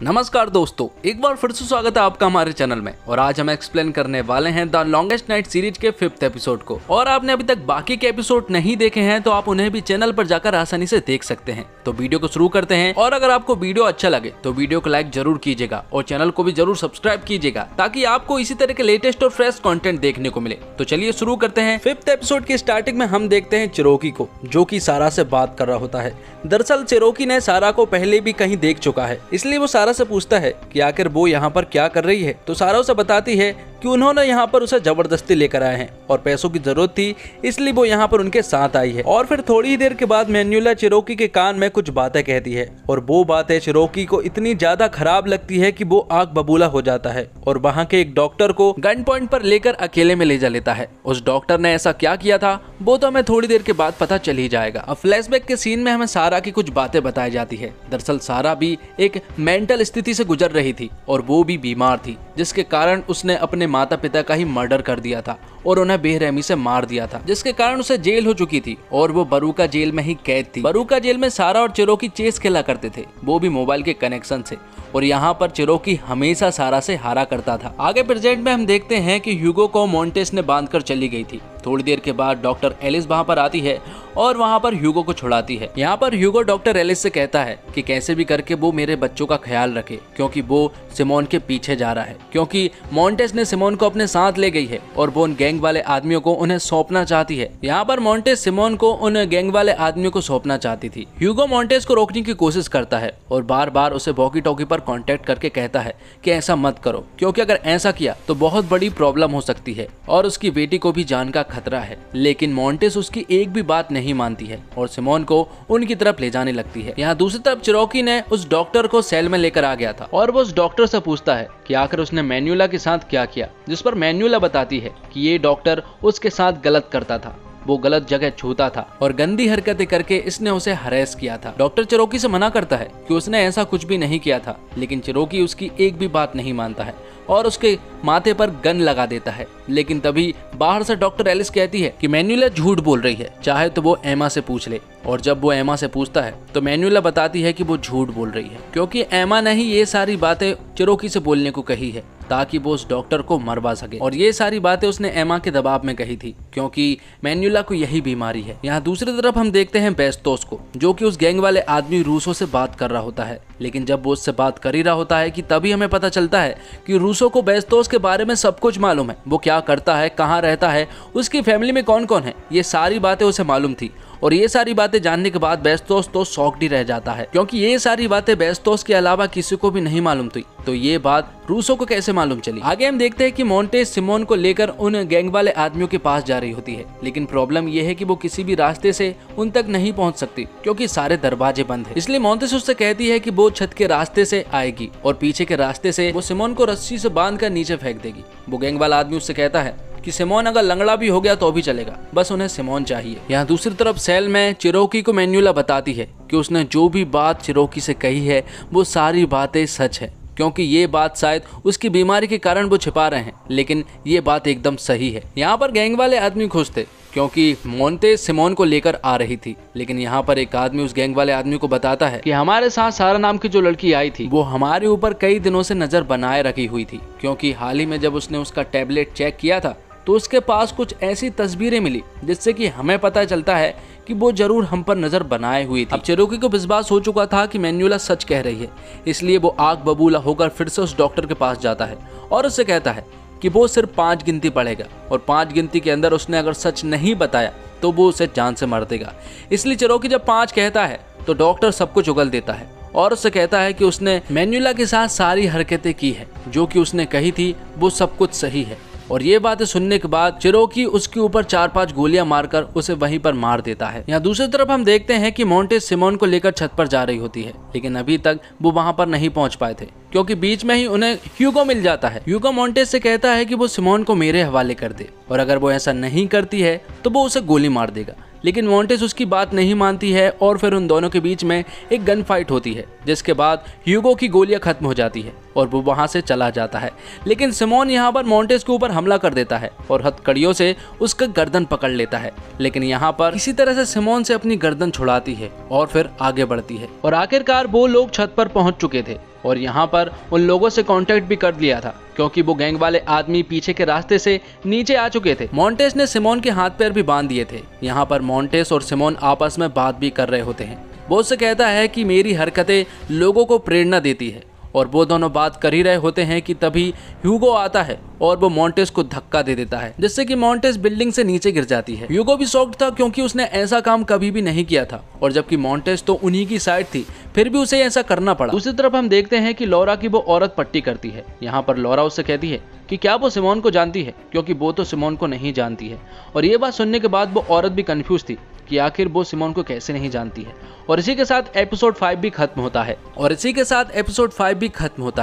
नमस्कार दोस्तों, एक बार फिर से स्वागत है आपका हमारे चैनल में। और आज हम एक्सप्लेन करने वाले हैं द लॉन्गेस्ट नाइट सीरीज के 5th एपिसोड को। और आपने अभी तक बाकी के एपिसोड नहीं देखे हैं तो आप उन्हें भी चैनल पर जाकर आसानी से देख सकते हैं। तो वीडियो को शुरू करते हैं। और अगर आपको वीडियो अच्छा लगे तो वीडियो को लाइक जरूर कीजिएगा और चैनल को भी जरूर सब्सक्राइब कीजिएगा ताकि आपको इसी तरह के लेटेस्ट और फ्रेश कंटेंट देखने को मिले। तो चलिए शुरू करते हैं। 5th एपिसोड की स्टार्टिंग में हम देखते हैं चिरोकी को, जो कि सारा से बात कर रहा होता है। दरअसल चिरोकी ने सारा को पहले भी कहीं देख चुका है, इसलिए वो सारा से पूछता है कि आखिर वो यहाँ पर क्या कर रही है। तो सारा उसे बताती है कि उन्होंने यहाँ पर उसे जबरदस्ती लेकर आए हैं और पैसों की जरूरत थी, इसलिए वो यहाँ पर उनके साथ आई है। और फिर थोड़ी ही देर के बाद मैन्युला चिरोकी के कान में कुछ बातें कहती है और वो बातें चिरोकी को इतनी ज्यादा खराब लगती है कि वो आग बबूला हो जाता है और वहाँ के एक डॉक्टर को गन पॉइंट पर लेकर अकेले में ले जा लेता है। उस डॉक्टर ने ऐसा क्या किया था वो तो हमें थोड़ी देर के बाद पता चल ही जाएगा। अब फ्लैशबैक के सीन में हमें सारा की कुछ बातें बताई जाती है। दरअसल सारा भी एक मेंटल स्थिति से गुजर रही थी और वो भी बीमार थी, जिसके कारण उसने अपने माता पिता का ही मर्डर कर दिया था और उन्हें बेरहमी से मार दिया था, जिसके कारण उसे जेल हो चुकी थी और वो बरूका जेल में ही कैद थी। बरूका जेल में सारा और चिरोकी चेस खेला करते थे, वो भी मोबाइल के कनेक्शन से। और यहाँ पर चिरोकी हमेशा सारा से हारा करता था। आगे प्रेजेंट में हम देखते हैं कि ह्यूगो को मोंटेस ने बांधकर चली गई थी। थोड़ी देर के बाद डॉक्टर एलिस वहाँ पर आती है और वहाँ पर ह्यूगो को छुड़ाती है। यहाँ पर ह्यूगो डॉक्टर एलिस से कहता है कि कैसे भी करके वो मेरे बच्चों का ख्याल रखे, क्योंकि वो सिमोन के पीछे जा रहा है, क्योंकि मोंटेस ने सिमोन को अपने साथ ले गई है और वो उन गैंग वाले आदमियों को उन्हें सौंपना चाहती है। यहाँ पर मोंटेस सिमोन को उन गैंग वाले आदमियों को सौंपना चाहती थी। ह्यूगो मोंटेस को रोकने की कोशिश करता है और बार बार उसे वॉकी टॉकी पर कांटेक्ट करके कहता है कि ऐसा मत करो, क्योंकि अगर ऐसा किया तो बहुत बड़ी प्रॉब्लम हो सकती है और उसकी बेटी को भी जान का खतरा है। लेकिन मोंटेस उसकी एक भी बात नहीं मानती है और सिमोन को उनकी तरफ ले जाने लगती है। यहाँ दूसरी तरफ चिरोकी ने उस डॉक्टर को सेल में लेकर आ गया था और वो उस डॉक्टर से पूछता है कि आखिर उसने मैन्युला के साथ क्या किया, जिस पर मैन्युला बताती है कि ये डॉक्टर उसके साथ गलत करता था, वो गलत जगह छूता था और गंदी हरकतें करके इसने उसे हरेस किया था। डॉक्टर चिरोकी से मना करता है कि उसने ऐसा कुछ भी नहीं किया था, लेकिन चिरोकी उसकी एक भी बात नहीं मानता है और उसके माथे पर गन लगा देता है। लेकिन तभी बाहर से डॉक्टर एलिस कहती है कि मैन्युला झूठ बोल रही है, चाहे तो वो एमा से पूछ ले। और जब वो एमा से पूछता है तो मैन्युला बताती है कि वो झूठ बोल रही है, क्योंकि एमा ने ही ये सारी बातें चिरोकी से बोलने को कही है ताकि वो उस डॉक्टर को मरवा सके। और ये सारी बातें उसने एमा के दबाव में कही थी, क्योंकि मैन्युला को यही बीमारी है। यहाँ दूसरी तरफ हम देखते हैं बेस्टोस को, जो कि उस गैंग वाले आदमी रूसो से बात कर रहा होता है। लेकिन जब वो उससे बात कर ही रहा होता है कि तभी हमें पता चलता है कि रूसो को बेस्टोस के बारे में सब कुछ मालूम है। वो क्या करता है, कहाँ रहता है, उसकी फैमिली में कौन कौन है, ये सारी बातें उसे मालूम थी। और ये सारी बातें जानने के बाद बेस्टोस तो शॉक्ड ही रह जाता है, क्योंकि ये सारी बातें बेस्टोस के अलावा किसी को भी नहीं मालूम थी। तो ये बात रूसो को कैसे मालूम चली। आगे हम देखते हैं कि मोंटेस सिमोन को लेकर उन गैंग वाले आदमियों के पास जा रही होती है, लेकिन प्रॉब्लम ये है कि वो किसी भी रास्ते से उन तक नहीं पहुंच सकती, क्योंकि सारे दरवाजे बंद है। इसलिए मोंटेस उससे कहती है कि वो छत के रास्ते से आएगी और पीछे के रास्ते से वो सिमोन को रस्सी से बांध कर नीचे फेंक देगी। वो गैंग वाला आदमी उससे कहता है कि सिमोन अगर लंगड़ा भी हो गया तो भी चलेगा, बस उन्हें सिमोन चाहिए। यहाँ दूसरी तरफ सेल में चिरोकी को मैन्युला बताती है कि उसने जो भी बात चिरोकी से कही है वो सारी बातें सच है, क्योंकि ये बात शायद उसकी बीमारी के कारण वो छिपा रहे हैं, लेकिन ये बात एकदम सही है। यहाँ पर गैंग वाले आदमी खुश थे क्योंकि मोंटेस सिमोन को लेकर आ रही थी। लेकिन यहाँ पर एक आदमी उस गैंग वाले आदमी को बताता है कि हमारे साथ सारा नाम की जो लड़की आई थी वो हमारे ऊपर कई दिनों से नजर बनाए रखी हुई थी, क्योंकि हाल ही में जब उसने उसका टैबलेट चेक किया था तो उसके पास कुछ ऐसी तस्वीरें मिली जिससे कि हमें पता चलता है कि वो जरूर हम पर नजर बनाए हुई थी। अब चिरोकी को विश्वास हो चुका था कि मैन्युला सच कह रही है, इसलिए वो आग बबूला होकर फिर से उस डॉक्टर के पास जाता है और उससे कहता है कि वो सिर्फ 5 गिनती पढ़ेगा और 5 गिनती के अंदर उसने अगर सच नहीं बताया तो वो उसे जान से मार देगा। इसलिए चिरोकी जब 5 कहता है तो डॉक्टर सब कुछ उगल देता है और उससे कहता है कि उसने मैन्युला के साथ सारी हरकतें की है, जो कि उसने कही थी वो सब कुछ सही है। और ये बातें सुनने के बाद चिरोकी उसके ऊपर 4-5 गोलियां मारकर उसे वहीं पर मार देता है। यहाँ दूसरी तरफ हम देखते हैं कि मोंटेस सिमोन को लेकर छत पर जा रही होती है, लेकिन अभी तक वो वहां पर नहीं पहुंच पाए थे, क्योंकि बीच में ही उन्हें ह्यूगो मिल जाता है। ह्यूगो मोंटेस से कहता है कि वो सिमोन को मेरे हवाले कर दे और अगर वो ऐसा नहीं करती है तो वो उसे गोली मार देगा। लेकिन मोंटेस उसकी बात नहीं मानती है और फिर उन दोनों के बीच में एक गन फाइट होती है, जिसके बाद ह्यूगो की गोलियां खत्म हो जाती है और वो वहां से चला जाता है। लेकिन सिमोन यहाँ पर मोंटेस के ऊपर हमला कर देता है और हथकड़ियों से उसका गर्दन पकड़ लेता है। लेकिन यहाँ पर इसी तरह से सिमोन से अपनी गर्दन छुड़ाती है और फिर आगे बढ़ती है और आखिरकार वो लोग छत पर पहुंच चुके थे। और यहाँ पर उन लोगों से कांटेक्ट भी कर लिया था क्योंकि वो गैंग वाले आदमी पीछे के रास्ते से नीचे आ चुके थे। मॉन्टेस ने सिमोन के हाथ पैर भी बांध दिए थे। यहाँ पर मॉन्टेस और सिमोन आपस में बात भी कर रहे होते हैं। वो उससे कहता है कि मेरी हरकतें लोगों को प्रेरणा देती है और वो दोनों बात कर ही रहे होते हैं कि तभी ह्यूगो आता है और वो मॉन्टेस को धक्का दे देता है जिससे कि मॉन्टेस बिल्डिंग से नीचे गिर जाती है। ह्यूगो भी शॉक्ड था क्योंकि उसने ऐसा काम कभी भी नहीं किया था और जबकि मॉन्टेस तो उन्हीं की साइड थी फिर भी उसे ऐसा करना पड़ा। दूसरी तरफ हम देखते हैं कि लॉरा की वो औरत पट्टी करती है। यहाँ पर लॉरा उससे कहती है कि क्या वो सिमोन को जानती है, क्योंकि वो तो सिमोन को नहीं जानती है। और ये बात सुनने के बाद वो औरत भी कंफ्यूज थी कि आखिर वो सिमोन को कैसे नहीं जानती है। और इसी के साथ एपिसोड 5 भी खत्म होता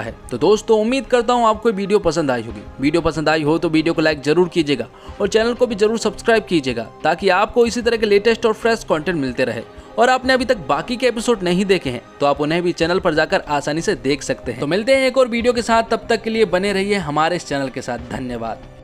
है। तो दोस्तों उम्मीद करता हूँ आपको वीडियो पसंद आई होगी। वीडियो पसंद आई हो तो वीडियो को लाइक जरूर कीजिएगा और चैनल को भी जरूर सब्सक्राइब कीजिएगा ताकि आपको इसी तरह के लेटेस्ट और फ्रेश कंटेंट मिलते रहे। और आपने अभी तक बाकी के एपिसोड नहीं देखे हैं तो आप उन्हें भी चैनल पर जाकर आसानी से देख सकते हैं। तो मिलते हैं एक और वीडियो के साथ, तब तक के लिए बने रहिए हमारे इस चैनल के साथ। धन्यवाद।